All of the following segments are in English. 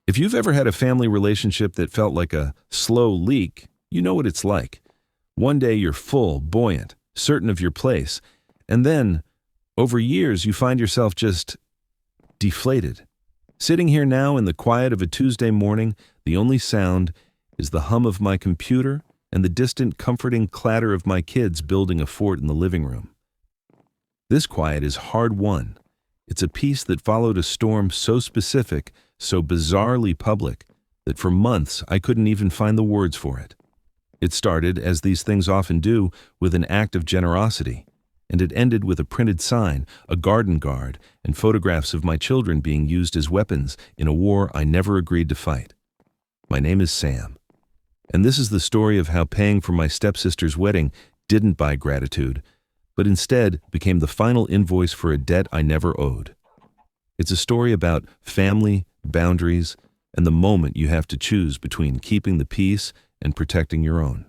If you've ever had a family relationship that felt like a slow leak, you know what it's like. One day you're full, buoyant, certain of your place, and then, over years, you find yourself just deflated. Sitting here now in the quiet of a Tuesday morning, the only sound is the hum of my computer and the distant, comforting clatter of my kids building a fort in the living room. This quiet is hard-won. It's a peace that followed a storm so specific, so bizarrely public, that for months I couldn't even find the words for it. It started, as these things often do, with an act of generosity, and it ended with a printed sign, a garden guard, and photographs of my children being used as weapons in a war I never agreed to fight. My name is Sam, and this is the story of how paying for my stepsister's wedding didn't buy gratitude, but instead became the final invoice for a debt I never owed. It's a story about family, boundaries, and the moment you have to choose between keeping the peace and protecting your own.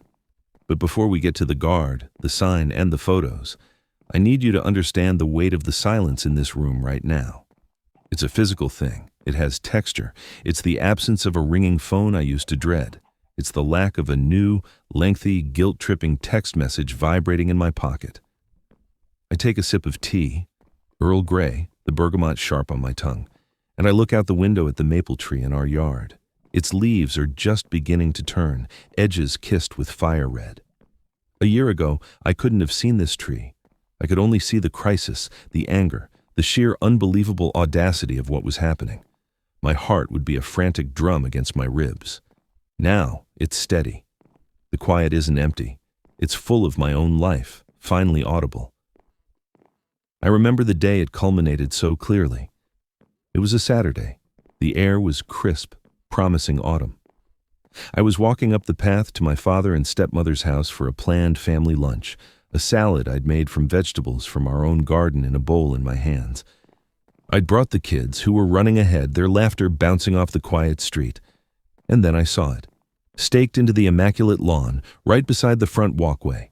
But before we get to the guard, the sign, and the photos, I need you to understand the weight of the silence in this room right now. It's a physical thing. It has texture. It's the absence of a ringing phone I used to dread. It's the lack of a new, lengthy, guilt-tripping text message vibrating in my pocket. I take a sip of tea, Earl Grey, the bergamot sharp on my tongue, and I look out the window at the maple tree in our yard. Its leaves are just beginning to turn, edges kissed with fire red. A year ago, I couldn't have seen this tree. I could only see the crisis, the anger, the sheer unbelievable audacity of what was happening. My heart would be a frantic drum against my ribs. Now, it's steady. The quiet isn't empty. It's full of my own life, finally audible. I remember the day it culminated so clearly. It was a Saturday. The air was crisp, promising autumn. I was walking up the path to my father and stepmother's house for a planned family lunch, a salad I'd made from vegetables from our own garden in a bowl in my hands. I'd brought the kids, who were running ahead, their laughter bouncing off the quiet street. And then I saw it, staked into the immaculate lawn, right beside the front walkway.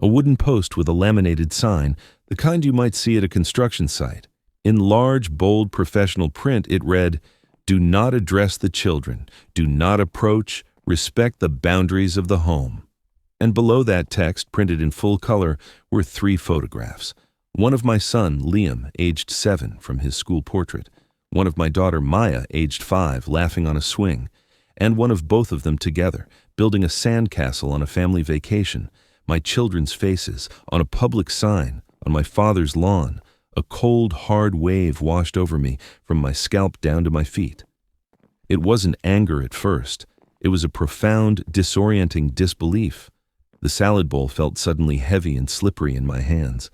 A wooden post with a laminated sign, the kind you might see at a construction site. In large, bold, professional print, it read, "Do not address the children. Do not approach. Respect the boundaries of the home." And below that text, printed in full color, were 3 photographs. One of my son, Liam, aged 7, from his school portrait. One of my daughter, Maya, aged 5, laughing on a swing. And one of both of them together, building a sandcastle on a family vacation. My children's faces, on a public sign, on my father's lawn. A cold, hard wave washed over me from my scalp down to my feet. It wasn't anger at first. It was a profound, disorienting disbelief. The salad bowl felt suddenly heavy and slippery in my hands.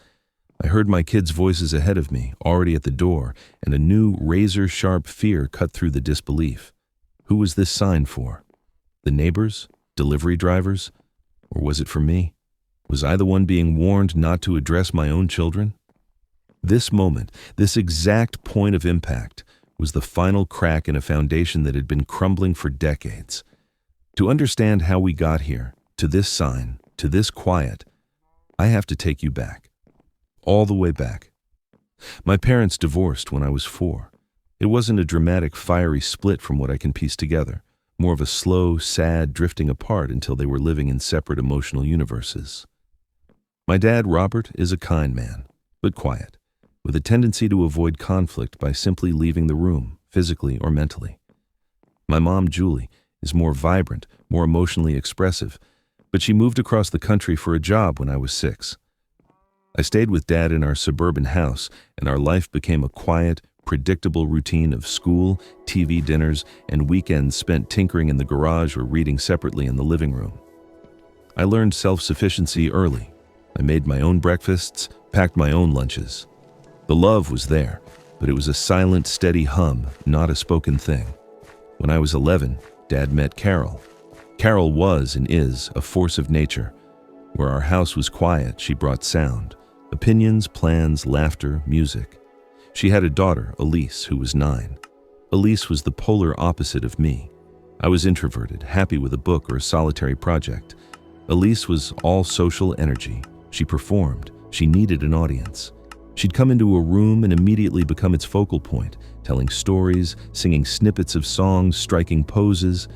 I heard my kids' voices ahead of me, already at the door, and a new, razor-sharp fear cut through the disbelief. Who was this sign for? The neighbors? Delivery drivers? Or was it for me? Was I the one being warned not to address my own children? This moment, this exact point of impact, was the final crack in a foundation that had been crumbling for decades. To understand how we got here, to this sign, to this quiet, I have to take you back. All the way back. My parents divorced when I was 4. It wasn't a dramatic, fiery split from what I can piece together, more of a slow, sad drifting apart until they were living in separate emotional universes. My dad, Robert, is a kind man, but quiet, with a tendency to avoid conflict by simply leaving the room, physically or mentally. My mom, Julie, is more vibrant, more emotionally expressive, but she moved across the country for a job when I was 6. I stayed with Dad in our suburban house, and our life became a quiet, predictable routine of school, TV dinners, and weekends spent tinkering in the garage or reading separately in the living room. I learned self-sufficiency early. I made my own breakfasts, packed my own lunches. The love was there, but it was a silent, steady hum, not a spoken thing. When I was 11, Dad met Carol. Carol was and is a force of nature. Where our house was quiet, she brought sound. Opinions, plans, laughter, music. She had a daughter, Elise, who was 9. Elise was the polar opposite of me. I was introverted, happy with a book or a solitary project. Elise was all social energy. She performed. She needed an audience. She'd come into a room and immediately become its focal point, telling stories, singing snippets of songs, striking poses.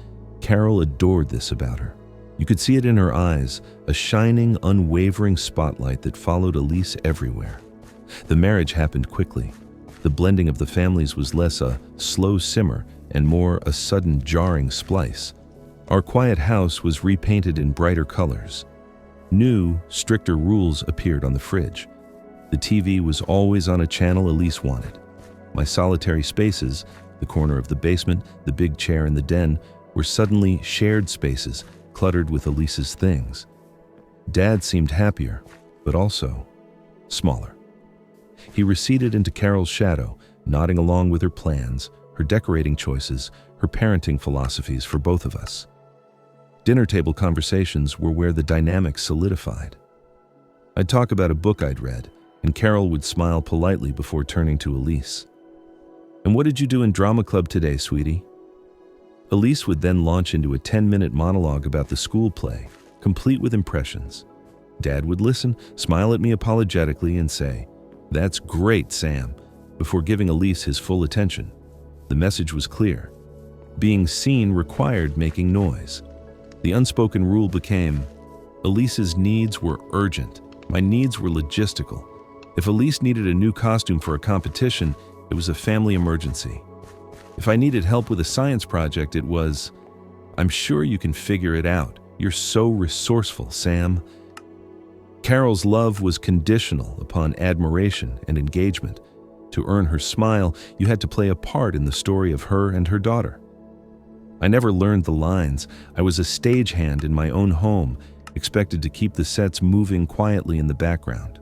Carol adored this about her. You could see it in her eyes, a shining, unwavering spotlight that followed Elise everywhere. The marriage happened quickly. The blending of the families was less a slow simmer and more a sudden jarring splice. Our quiet house was repainted in brighter colors. New, stricter rules appeared on the fridge. The TV was always on a channel Elise wanted. My solitary spaces, the corner of the basement, the big chair in the den, were suddenly shared spaces, cluttered with Elise's things. Dad seemed happier, but also smaller. He receded into Carol's shadow, nodding along with her plans, her decorating choices, her parenting philosophies for both of us. Dinner table conversations were where the dynamics solidified. I'd talk about a book I'd read, and Carol would smile politely before turning to Elise. "And what did you do in drama club today, sweetie?" Elise would then launch into a 10-minute monologue about the school play, complete with impressions. Dad would listen, smile at me apologetically, and say, "That's great, Sam," before giving Elise his full attention. The message was clear. Being seen required making noise. The unspoken rule became, Elise's needs were urgent. My needs were logistical. If Elise needed a new costume for a competition, it was a family emergency. If I needed help with a science project, it was, "I'm sure you can figure it out. You're so resourceful, Sam." Carol's love was conditional upon admiration and engagement. To earn her smile, you had to play a part in the story of her and her daughter. I never learned the lines. I was a stagehand in my own home, expected to keep the sets moving quietly in the background.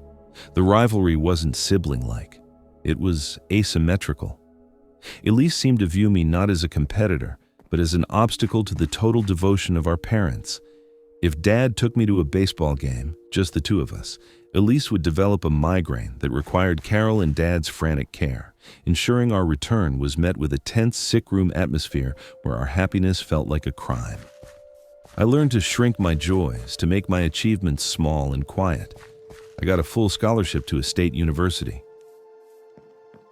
The rivalry wasn't sibling-like. It was asymmetrical. Elise seemed to view me not as a competitor, but as an obstacle to the total devotion of our parents. If Dad took me to a baseball game, just the two of us, Elise would develop a migraine that required Carol and Dad's frantic care, ensuring our return was met with a tense sick-room atmosphere where our happiness felt like a crime. I learned to shrink my joys, to make my achievements small and quiet. I got a full scholarship to a state university.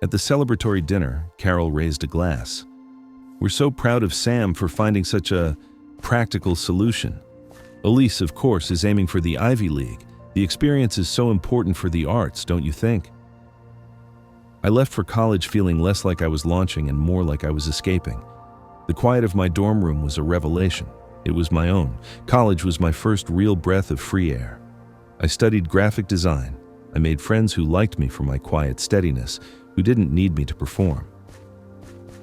At the celebratory dinner, Carol raised a glass. "We're so proud of Sam for finding such a practical solution. Elise, of course, is aiming for the Ivy League. The experience is so important for the arts, don't you think?" I left for college feeling less like I was launching and more like I was escaping. The quiet of my dorm room was a revelation. It was my own. College was my first real breath of free air. I studied graphic design. I made friends who liked me for my quiet steadiness, who didn't need me to perform.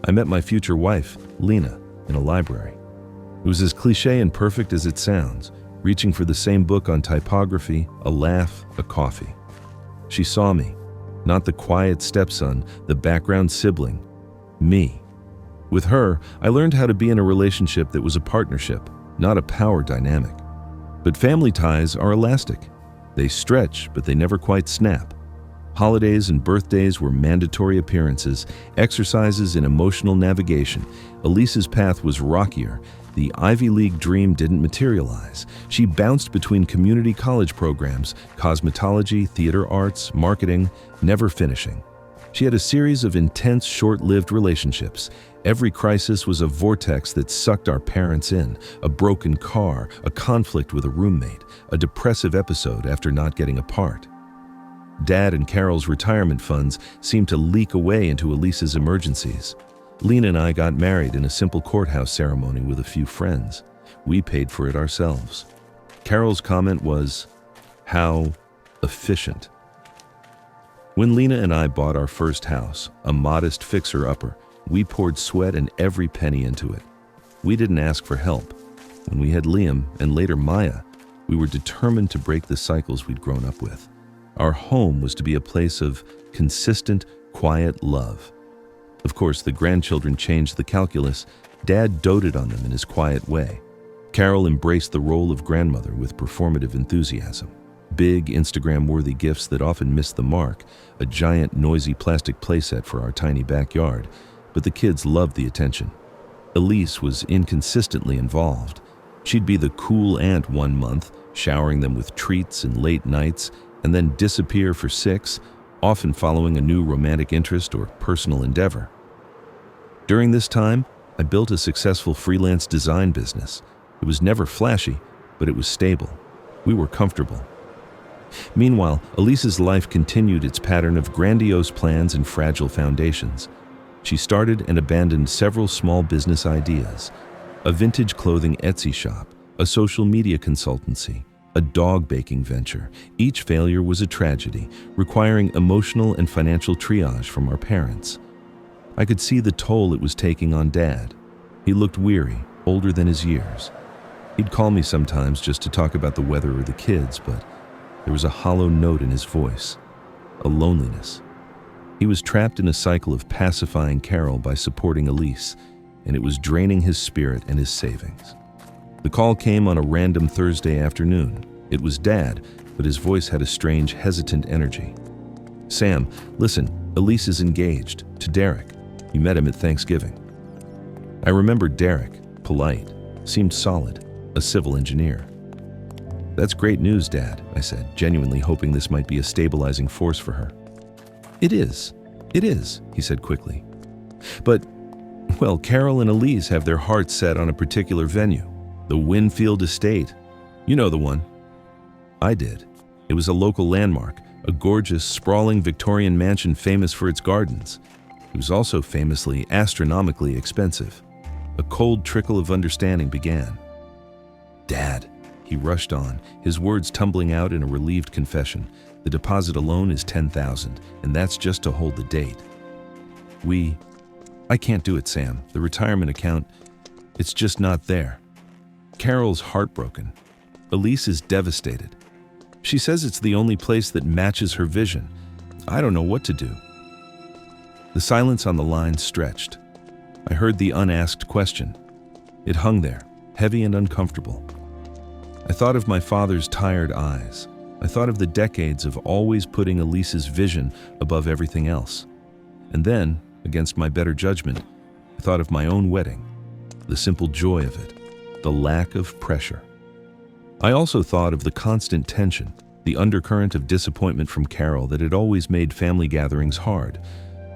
I met my future wife, Lena, in a library. It was as cliché and perfect as it sounds, reaching for the same book on typography, a laugh, a coffee. She saw me, not the quiet stepson, the background sibling, me. With her, I learned how to be in a relationship that was a partnership, not a power dynamic. But family ties are elastic. They stretch, but they never quite snap. Holidays and birthdays were mandatory appearances, exercises in emotional navigation. Elise's path was rockier. The Ivy League dream didn't materialize. She bounced between community college programs, cosmetology, theater arts, marketing, never finishing. She had a series of intense, short-lived relationships. Every crisis was a vortex that sucked our parents in, a broken car, a conflict with a roommate, a depressive episode after not getting a part. Dad and Carol's retirement funds seemed to leak away into Elise's emergencies. Lena and I got married in a simple courthouse ceremony with a few friends. We paid for it ourselves. Carol's comment was, "How efficient." When Lena and I bought our first house, a modest fixer-upper, we poured sweat and every penny into it. We didn't ask for help. When we had Liam and later Maya, we were determined to break the cycles we'd grown up with. Our home was to be a place of consistent, quiet love. Of course, the grandchildren changed the calculus. Dad doted on them in his quiet way. Carol embraced the role of grandmother with performative enthusiasm. Big, Instagram-worthy gifts that often missed the mark, a giant, noisy plastic playset for our tiny backyard, but the kids loved the attention. Elise was inconsistently involved. She'd be the cool aunt one month, showering them with treats and late nights, and then disappear for 6, often following a new romantic interest or personal endeavor. During this time, I built a successful freelance design business. It was never flashy, but it was stable. We were comfortable. Meanwhile, Elise's life continued its pattern of grandiose plans and fragile foundations. She started and abandoned several small business ideas: a vintage clothing Etsy shop, a social media consultancy, a dog baking venture. Each failure was a tragedy, requiring emotional and financial triage from our parents. I could see the toll it was taking on Dad. He looked weary, older than his years. He'd call me sometimes just to talk about the weather or the kids, but there was a hollow note in his voice, a loneliness. He was trapped in a cycle of pacifying Carol by supporting Elise, and it was draining his spirit and his savings. The call came on a random Thursday afternoon. It was Dad, but his voice had a strange, hesitant energy. "Sam, listen, Elise is engaged to Derek. You met him at Thanksgiving." I remembered Derek, polite, seemed solid, a civil engineer. "That's great news, Dad," I said, genuinely hoping this might be a stabilizing force for her. It is, he said quickly. "But, well, Carol and Elise have their hearts set on a particular venue, the Winfield Estate. You know the one." I did. It was a local landmark, a gorgeous, sprawling Victorian mansion famous for its gardens. It was also famously astronomically expensive. A cold trickle of understanding began. "Dad," he rushed on, his words tumbling out in a relieved confession. "The deposit alone is $10,000, and that's just to hold the date. I can't do it, Sam. The retirement account, it's just not there." Carol's heartbroken. Elise is devastated. She says it's the only place that matches her vision. I don't know what to do. The silence on the line stretched. I heard the unasked question. It hung there, heavy and uncomfortable. I thought of my father's tired eyes. I thought of the decades of always putting Elise's vision above everything else. And then, against my better judgment, I thought of my own wedding, the simple joy of it, the lack of pressure. I also thought of the constant tension, the undercurrent of disappointment from Carol that had always made family gatherings hard.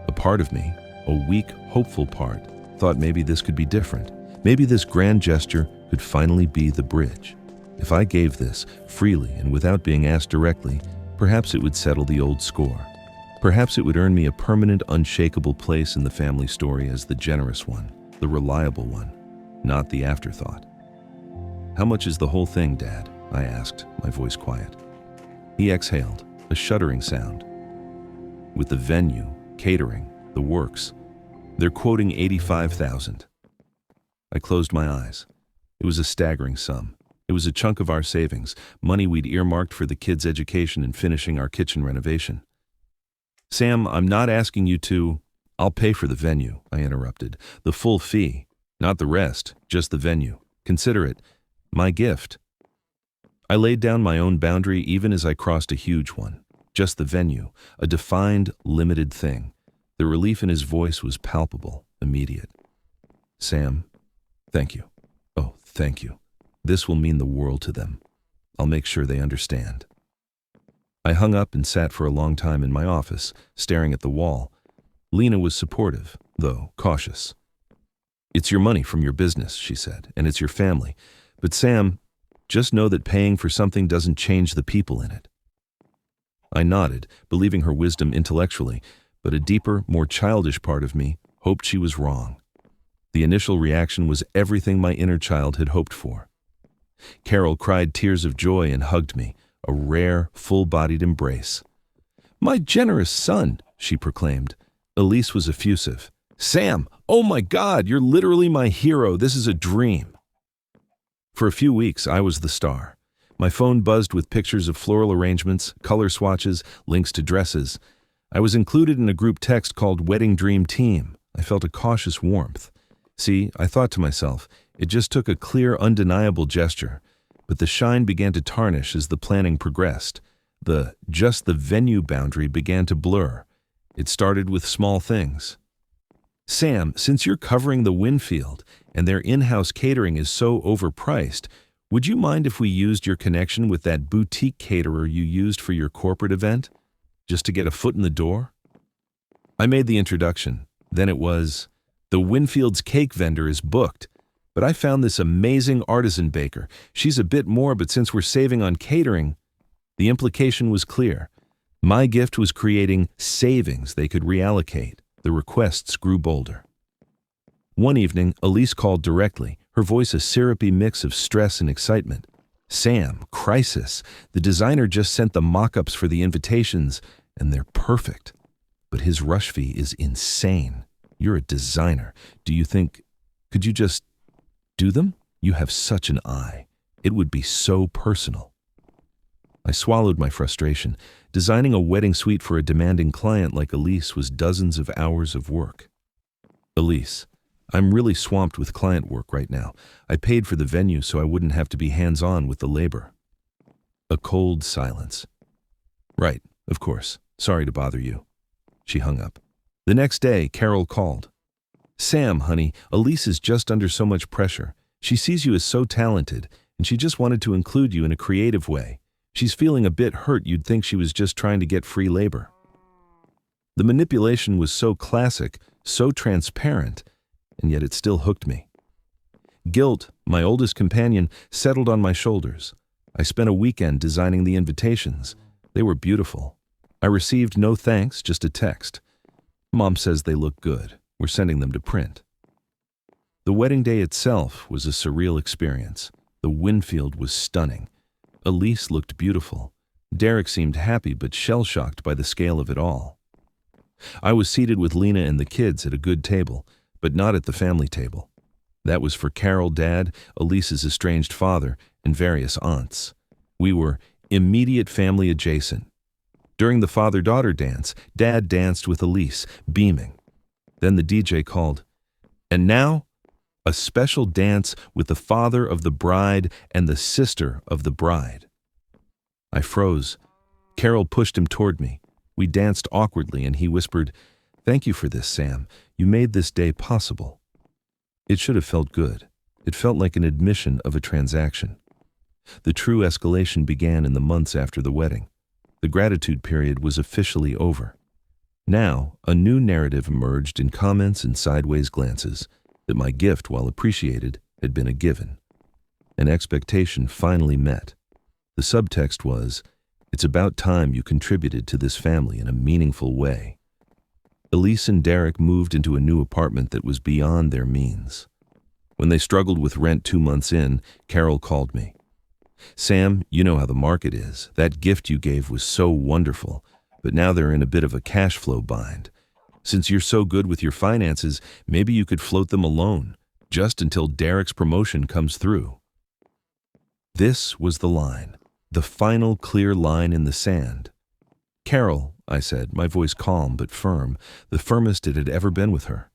A part of me, a weak, hopeful part, thought maybe this could be different. Maybe this grand gesture could finally be the bridge. If I gave this freely and without being asked directly, perhaps it would settle the old score. Perhaps it would earn me a permanent, unshakable place in the family story as the generous one, the reliable one, not the afterthought. "How much is the whole thing, Dad?" I asked, my voice quiet. He exhaled, a shuddering sound. "With the venue, catering, the works, they're quoting $85,000. I closed my eyes. It was a staggering sum. It was a chunk of our savings, money we'd earmarked for the kids' education and finishing our kitchen renovation. "Sam, I'm not asking you to—" "I'll pay for the venue," I interrupted. "The full fee, not the rest, just the venue. Consider it my gift." I laid down my own boundary even as I crossed a huge one. Just the venue, a defined, limited thing. The relief in his voice was palpable, immediate. "Sam, thank you. Oh, thank you. This will mean the world to them. I'll make sure they understand." I hung up and sat for a long time in my office, staring at the wall. Lena was supportive, though cautious. "It's your money from your business," she said, "and it's your family. But Sam, just know that paying for something doesn't change the people in it." I nodded, believing her wisdom intellectually, but a deeper, more childish part of me hoped she was wrong. The initial reaction was everything my inner child had hoped for. Carol cried tears of joy and hugged me, a rare, full-bodied embrace. "My generous son," she proclaimed. Elise was effusive. "Sam, oh my God, you're literally my hero. This is a dream." For a few weeks, I was the star. My phone buzzed with pictures of floral arrangements, color swatches, links to dresses. I was included in a group text called Wedding Dream Team. I felt a cautious warmth. See, I thought to myself, it just took a clear, undeniable gesture, but the shine began to tarnish as the planning progressed. Just the venue boundary began to blur. It started with small things. "Sam, since you're covering the Winfield and their in-house catering is so overpriced, would you mind if we used your connection with that boutique caterer you used for your corporate event?" just to get a foot in the door? I made the introduction. Then it was, the Winfield's cake vendor is booked, but I found this amazing artisan baker. She's a bit more, but since we're saving on catering, the implication was clear. My gift was creating savings they could reallocate. The requests grew bolder. One evening, Elise called directly, her voice a syrupy mix of stress and excitement. Sam, crisis. The designer just sent the mock-ups for the invitations, and they're perfect. But his rush fee is insane. You're a designer. Could you just do them? You have such an eye. It would be so personal. I swallowed my frustration. Designing a wedding suite for a demanding client like Elise was dozens of hours of work. Elise, I'm really swamped with client work right now. I paid for the venue so I wouldn't have to be hands-on with the labor. A cold silence. Right, of course. Sorry to bother you. She hung up. The next day, Carol called. Sam, honey, Elise is just under so much pressure. She sees you as so talented, and she just wanted to include you in a creative way. She's feeling a bit hurt. You'd think she was just trying to get free labor. The manipulation was so classic, so transparent, and yet it still hooked me. Guilt, my oldest companion, settled on my shoulders. I spent a weekend designing the invitations. They were beautiful. I received no thanks, just a text. Mom says they look good. We're sending them to print. The wedding day itself was a surreal experience. The Winfield was stunning. Elise looked beautiful. Derek seemed happy but shell-shocked by the scale of it all. I was seated with Lena and the kids at a good table, but not at the family table. That was for Carol, Dad, Elise's estranged father, and various aunts. We were immediate family adjacent. During the father-daughter dance, Dad danced with Elise, beaming. Then the DJ called, and now, a special dance with the father of the bride and the sister of the bride. I froze. Carol pushed him toward me. We danced awkwardly, and he whispered, "Thank you for this, Sam. You made this day possible." It should have felt good. It felt like an admission of a transaction. The true escalation began in the months after the wedding. The gratitude period was officially over. Now, a new narrative emerged in comments and sideways glances, that my gift, while appreciated, had been a given. An expectation finally met. The subtext was, it's about time you contributed to this family in a meaningful way. Elise and Derek moved into a new apartment that was beyond their means. When they struggled with rent 2 months in, Carol called me. Sam, you know how the market is. That gift you gave was so wonderful, but now they're in a bit of a cash flow bind. Since you're so good with your finances, maybe you could float them alone, just until Derek's promotion comes through. This was the line, the final clear line in the sand. Carol, I said, my voice calm but firm, the firmest it had ever been with her.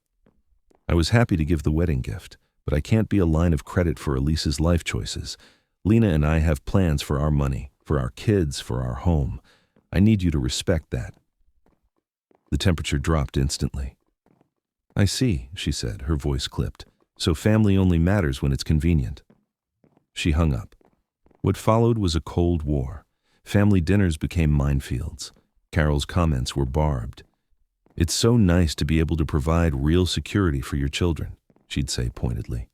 I was happy to give the wedding gift, but I can't be a line of credit for Elise's life choices. Lena and I have plans for our money, for our kids, for our home. I need you to respect that. The temperature dropped instantly. I see, she said, her voice clipped. So family only matters when it's convenient. She hung up. What followed was a cold war. Family dinners became minefields. Carol's comments were barbed. It's so nice to be able to provide real security for your children, she'd say pointedly.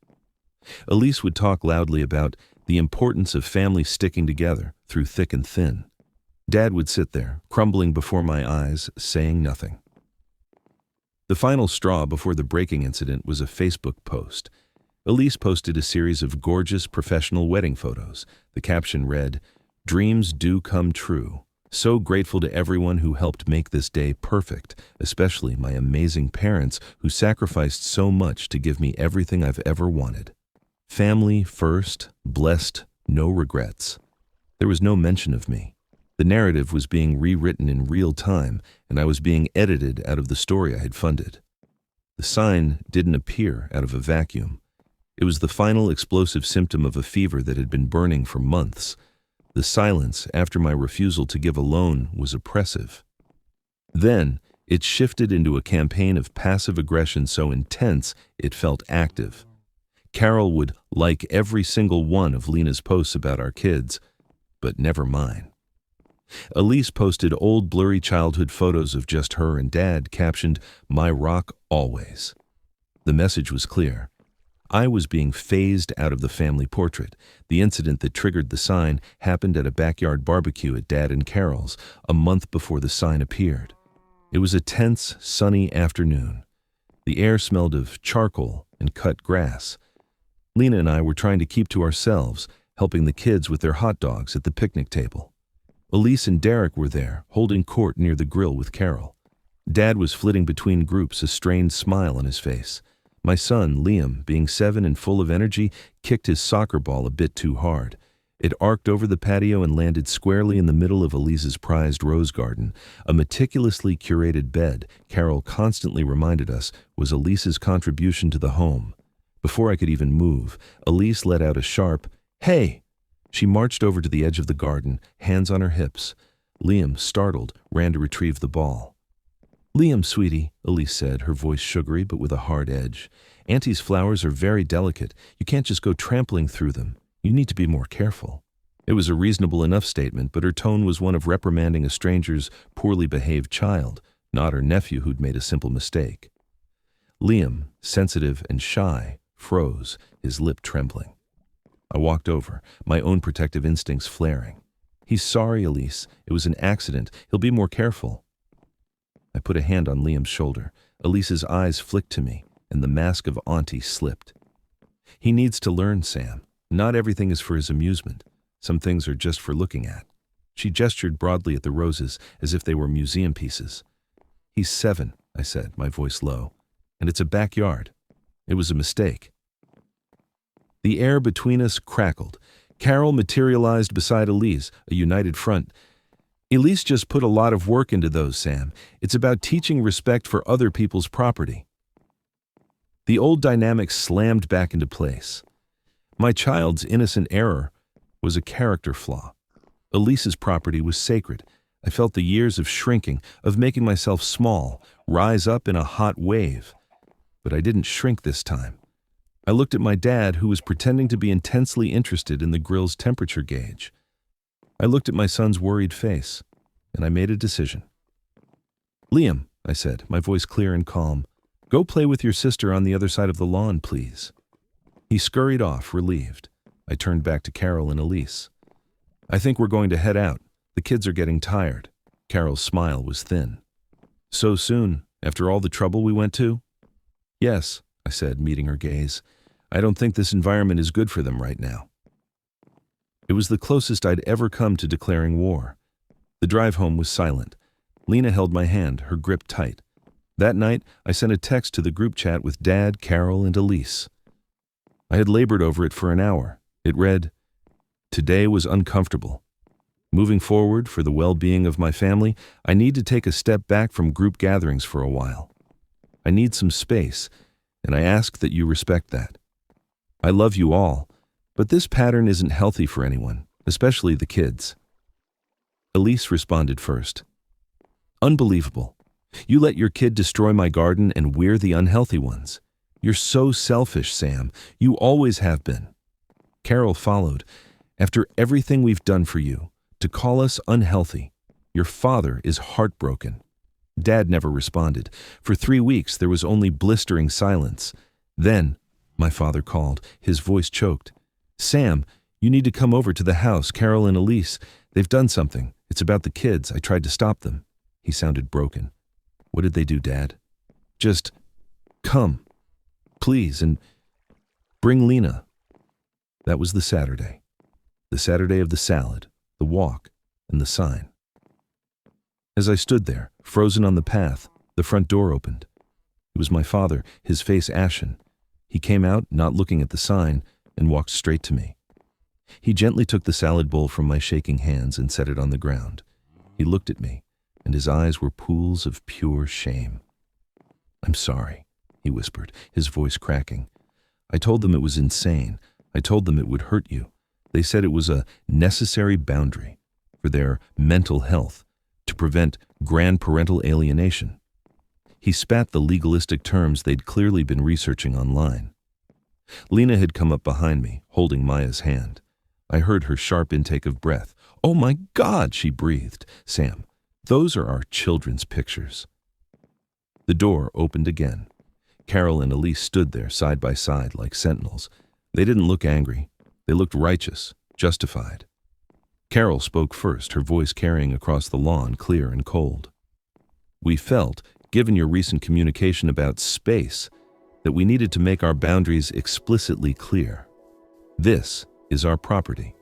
Elise would talk loudly about the importance of family sticking together through thick and thin. Dad would sit there, crumbling before my eyes, saying nothing. The final straw before the breaking incident was a Facebook post. Elise posted a series of gorgeous professional wedding photos. The caption read, "Dreams do come true. So grateful to everyone who helped make this day perfect, especially my amazing parents who sacrificed so much to give me everything I've ever wanted. Family first, blessed, no regrets." There was no mention of me. The narrative was being rewritten in real time, and I was being edited out of the story I had funded. The sign didn't appear out of a vacuum. It was the final explosive symptom of a fever that had been burning for months. The silence after my refusal to give a loan was oppressive. Then, it shifted into a campaign of passive aggression so intense it felt active. Carol would like every single one of Lena's posts about our kids, but never mine. Elise posted old blurry childhood photos of just her and Dad, captioned, "My rock always." The message was clear. I was being phased out of the family portrait. The incident that triggered the sign happened at a backyard barbecue at Dad and Carol's, a month before the sign appeared. It was a tense, sunny afternoon. The air smelled of charcoal and cut grass. Lena and I were trying to keep to ourselves, helping the kids with their hot dogs at the picnic table. Elise and Derek were there, holding court near the grill with Carol. Dad was flitting between groups, a strained smile on his face. My son, Liam, being 7 and full of energy, kicked his soccer ball a bit too hard. It arced over the patio and landed squarely in the middle of Elise's prized rose garden. A meticulously curated bed, Carol constantly reminded us, was Elise's contribution to the home. Before I could even move, Elise let out a sharp, "Hey!" She marched over to the edge of the garden, hands on her hips. Liam, startled, ran to retrieve the ball. "Liam, sweetie," Elise said, her voice sugary but with a hard edge. "Auntie's flowers are very delicate. You can't just go trampling through them. You need to be more careful." It was a reasonable enough statement, but her tone was one of reprimanding a stranger's poorly behaved child, not her nephew who'd made a simple mistake. Liam, sensitive and shy, froze, his lip trembling. I walked over, my own protective instincts flaring. "He's sorry, Elise. It was an accident. He'll be more careful." I put a hand on Liam's shoulder. Elise's eyes flicked to me, and the mask of Auntie slipped. "He needs to learn, Sam. Not everything is for his amusement. Some things are just for looking at." She gestured broadly at the roses, as if they were museum pieces. "He's 7, I said, my voice low, "and it's a backyard. It was a mistake." The air between us crackled. Carol materialized beside Elise, a united front. "Elise just put a lot of work into those, Sam. It's about teaching respect for other people's property." The old dynamic slammed back into place. My child's innocent error was a character flaw. Elise's property was sacred. I felt the years of shrinking, of making myself small, rise up in a hot wave. But I didn't shrink this time. I looked at my dad, who was pretending to be intensely interested in the grill's temperature gauge. I looked at my son's worried face, and I made a decision. "Liam," I said, my voice clear and calm, "go play with your sister on the other side of the lawn, please." He scurried off, relieved. I turned back to Carol and Elise. "I think we're going to head out. The kids are getting tired." Carol's smile was thin. "So soon, after all the trouble we went to?" "Yes," I said, meeting her gaze. "I don't think this environment is good for them right now." It was the closest I'd ever come to declaring war. The drive home was silent. Lena held my hand, her grip tight. That night, I sent a text to the group chat with Dad, Carol, and Elise. I had labored over it for an hour. It read, "Today was uncomfortable. Moving forward, for the well-being of my family, I need to take a step back from group gatherings for a while. I need some space, and I ask that you respect that. I love you all, but this pattern isn't healthy for anyone, especially the kids." Elise responded first. "Unbelievable. You let your kid destroy my garden and we're the unhealthy ones. You're so selfish, Sam. You always have been." Carol followed. "After everything we've done for you, to call us unhealthy. Your father is heartbroken." Dad never responded. For 3 weeks, there was only blistering silence. Then, my father called, his voice choked. "Sam, you need to come over to the house, Carol and Elise. They've done something. It's about the kids. I tried to stop them." He sounded broken. "What did they do, Dad?" "Just come, please, and bring Lena." That was the Saturday. The Saturday of the salad, the walk, and the sign. As I stood there, frozen on the path, the front door opened. It was my father, his face ashen. He came out, not looking at the sign, and walked straight to me. He gently took the salad bowl from my shaking hands and set it on the ground. He looked at me, and his eyes were pools of pure shame. "I'm sorry," he whispered, his voice cracking. "I told them it was insane. I told them it would hurt you. They said it was a necessary boundary for their mental health, to prevent grandparental alienation." He spat the legalistic terms they'd clearly been researching online. Lena had come up behind me, holding Maya's hand. I heard her sharp intake of breath. "Oh my God," she breathed. "Sam, those are our children's pictures." The door opened again. Carol and Elise stood there side by side like sentinels. They didn't look angry. They looked righteous, justified. Carol spoke first, her voice carrying across the lawn, clear and cold. "We felt, given your recent communication about space, that we needed to make our boundaries explicitly clear. This is our property.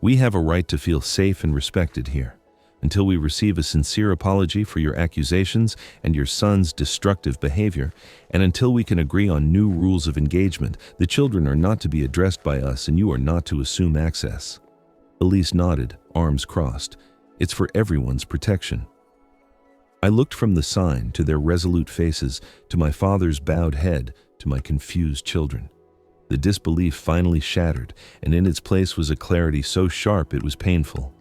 We have a right to feel safe and respected here. Until we receive a sincere apology for your accusations and your son's destructive behavior, and until we can agree on new rules of engagement, the children are not to be addressed by us and you are not to assume access." Elise nodded, arms crossed. "It's for everyone's protection." I looked from the sign to their resolute faces, to my father's bowed head, to my confused children. The disbelief finally shattered, and in its place was a clarity so sharp it was painful.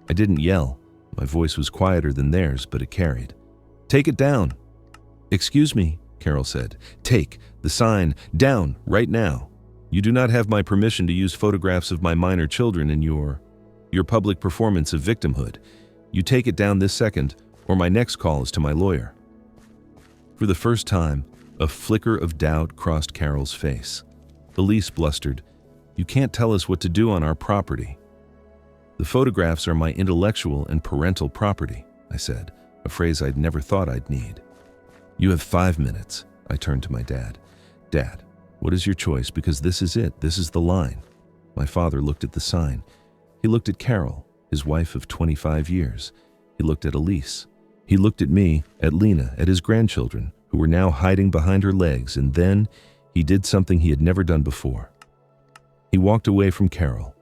I didn't yell. My voice was quieter than theirs, but it carried. "Take it down." "Excuse me," Carol said. "Take the sign down right now. You do not have my permission to use photographs of my minor children in your public performance of victimhood. You take it down this second, or my next call is to my lawyer." For the first time, a flicker of doubt crossed Carol's face. Elise blustered, "You can't tell us what to do on our property." "The photographs are my intellectual and parental property," I said, a phrase I'd never thought I'd need. "You have 5 minutes." I turned to my dad. "Dad, what is your choice? Because this is it. This is the line." My father looked at the sign. He looked at Carol, his wife of 25 years. He looked at Elise. He looked at me, at Lena, at his grandchildren, who were now hiding behind her legs, and then he did something he had never done before. He walked away from Carol.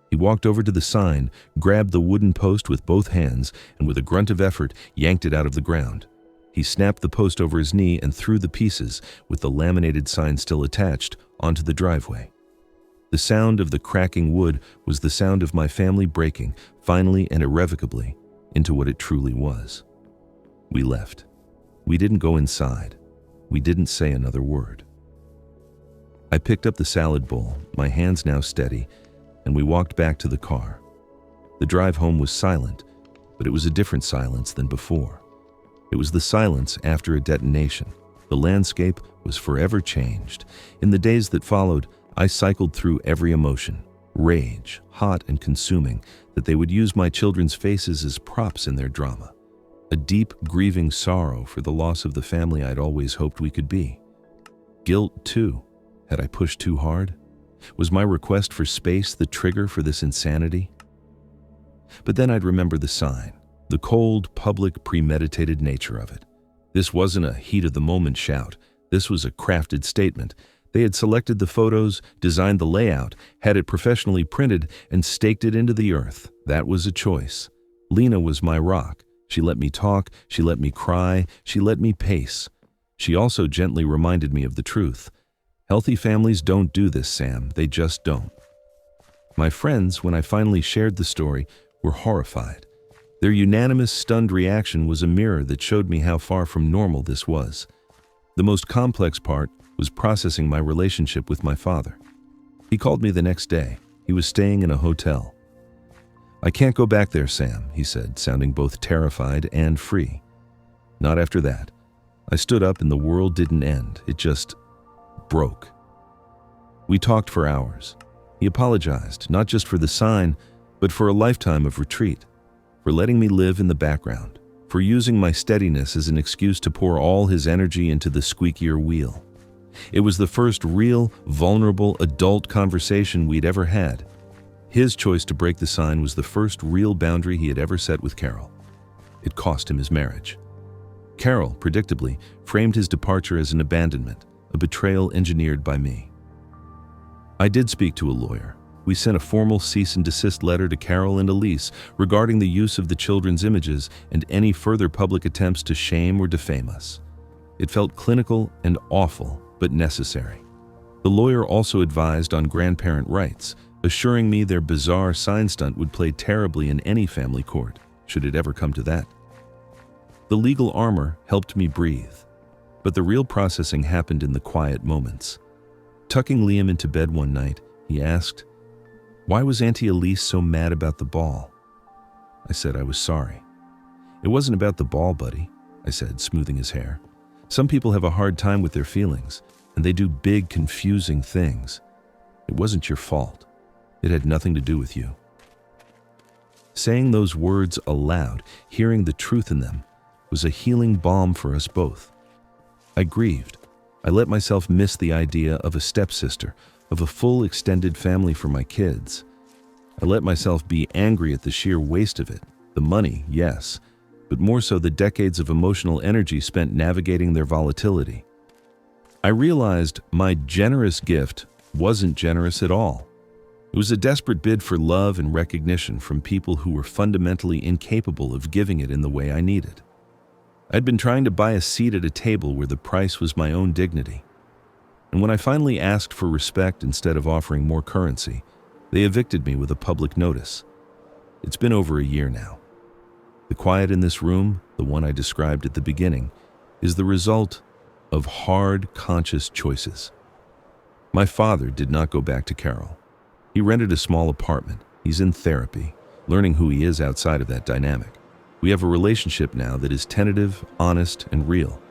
He walked over to the sign, grabbed the wooden post with both hands, and with a grunt of effort, yanked it out of the ground. He snapped the post over his knee and threw the pieces, with the laminated sign still attached, onto the driveway. The sound of the cracking wood was the sound of my family breaking, finally and irrevocably, into what it truly was. We left. We didn't go inside. We didn't say another word. I picked up the salad bowl, my hands now steady, and we walked back to the car. The drive home was silent, but it was a different silence than before. It was the silence after a detonation. The landscape was forever changed. In the days that followed, I cycled through every emotion, rage, hot and consuming, that they would use my children's faces as props in their drama. A deep, grieving sorrow for the loss of the family I'd always hoped we could be. Guilt, too. Had I pushed too hard? Was my request for space the trigger for this insanity? But then I'd remember the sign, the cold, public, premeditated nature of it. This wasn't a heat-of-the-moment shout. This was a crafted statement. They had selected the photos, designed the layout, had it professionally printed, and staked it into the earth. That was a choice. Lena was my rock. She let me talk, she let me cry, she let me pace. She also gently reminded me of the truth. Healthy families don't do this, Sam. They just don't. My friends, when I finally shared the story, were horrified. Their unanimous, stunned reaction was a mirror that showed me how far from normal this was. The most complex part was processing my relationship with my father. He called me the next day. He was staying in a hotel. "I can't go back there, Sam," he said, sounding both terrified and free. Not after that. I stood up and the world didn't end. It just broke. We talked for hours. He apologized, not just for the sign, but for a lifetime of retreat, for letting me live in the background, for using my steadiness as an excuse to pour all his energy into the squeakier wheel. It was the first real, vulnerable, adult conversation we'd ever had. His choice to break the sign was the first real boundary he had ever set with Carol. It cost him his marriage. Carol, predictably, framed his departure as an abandonment, a betrayal engineered by me. I did speak to a lawyer. We sent a formal cease and desist letter to Carol and Elise regarding the use of the children's images and any further public attempts to shame or defame us. It felt clinical and awful, but necessary. The lawyer also advised on grandparent rights, assuring me their bizarre sign stunt would play terribly in any family court, should it ever come to that. The legal armor helped me breathe, but the real processing happened in the quiet moments. Tucking Liam into bed one night, he asked, Why was Auntie Elise so mad about the ball? I said I was sorry. It wasn't about the ball, buddy, I said, smoothing his hair. Some people have a hard time with their feelings, and they do big, confusing things. It wasn't your fault. It had nothing to do with you. Saying those words aloud, hearing the truth in them, was a healing balm for us both. I grieved. I let myself miss the idea of a stepsister, of a full extended family for my kids. I let myself be angry at the sheer waste of it. The money, yes, but more so the decades of emotional energy spent navigating their volatility. I realized my generous gift wasn't generous at all. It was a desperate bid for love and recognition from people who were fundamentally incapable of giving it in the way I needed. I'd been trying to buy a seat at a table where the price was my own dignity. And when I finally asked for respect instead of offering more currency, they evicted me with a public notice. It's been over a year now. The quiet in this room, the one I described at the beginning, is the result of hard, conscious choices. My father did not go back to Carol. He rented a small apartment. He's in therapy, learning who he is outside of that dynamic. We have a relationship now that is tentative, honest, and real.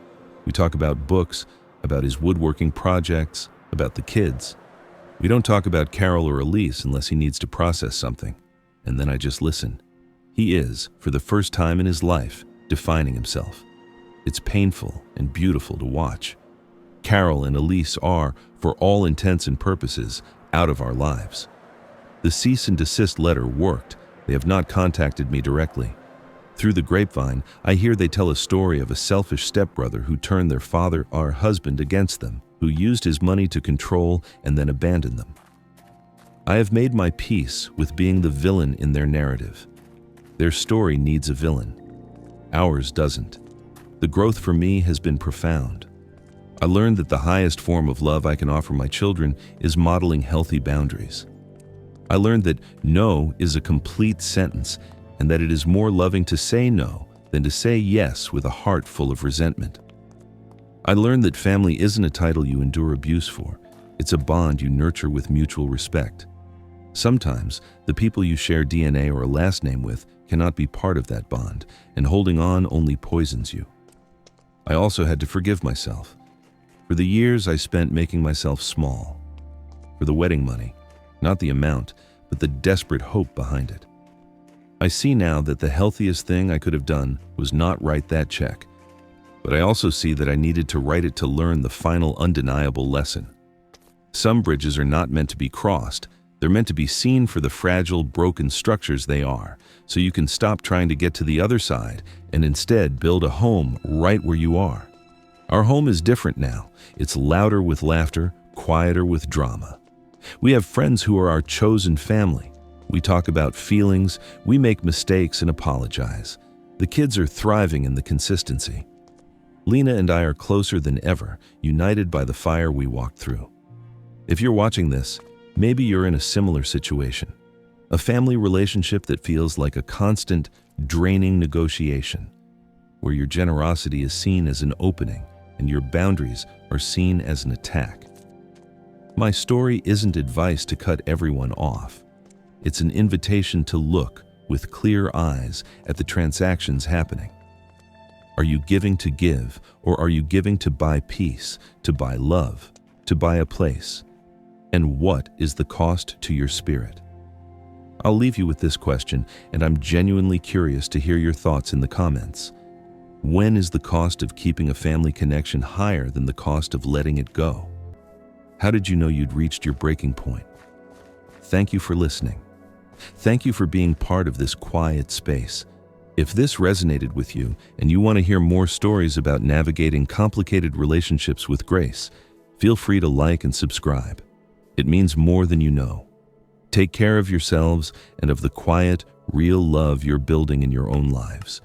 We talk about books, about his woodworking projects, about the kids. We don't talk about Carol or Elise unless he needs to process something, and then I just listen. He is, for the first time in his life, defining himself. It's painful and beautiful to watch. Carol and Elise are, for all intents and purposes, out of our lives. The cease and desist letter worked. They have not contacted me directly. Through the grapevine, I hear they tell a story of a selfish stepbrother who turned their father, our husband, against them, who used his money to control and then abandon them. I have made my peace with being the villain in their narrative. Their story needs a villain. Ours doesn't. The growth for me has been profound. I learned that the highest form of love I can offer my children is modeling healthy boundaries. I learned that no is a complete sentence and that it is more loving to say no than to say yes with a heart full of resentment. I learned that family isn't a title you endure abuse for. It's a bond you nurture with mutual respect. Sometimes, the people you share DNA or a last name with cannot be part of that bond, and holding on only poisons you. I also had to forgive myself. For the years I spent making myself small. For the wedding money, not the amount, but the desperate hope behind it. I see now that the healthiest thing I could have done was not write that check. But I also see that I needed to write it to learn the final undeniable lesson. Some bridges are not meant to be crossed. They're meant to be seen for the fragile, broken structures they are, so you can stop trying to get to the other side and instead build a home right where you are. Our home is different now. It's louder with laughter, quieter with drama. We have friends who are our chosen family. We talk about feelings, we make mistakes and apologize. The kids are thriving in the consistency. Lena and I are closer than ever, united by the fire we walked through. If you're watching this, maybe you're in a similar situation. A family relationship that feels like a constant, draining negotiation, where your generosity is seen as an opening and your boundaries are seen as an attack. My story isn't advice to cut everyone off. It's an invitation to look with clear eyes at the transactions happening. Are you giving to give, or are you giving to buy peace, to buy love, to buy a place? And what is the cost to your spirit? I'll leave you with this question, and I'm genuinely curious to hear your thoughts in the comments. When is the cost of keeping a family connection higher than the cost of letting it go? How did you know you'd reached your breaking point? Thank you for listening. Thank you for being part of this quiet space. If this resonated with you and you want to hear more stories about navigating complicated relationships with grace, feel free to like and subscribe. It means more than you know. Take care of yourselves and of the quiet, real love you're building in your own lives.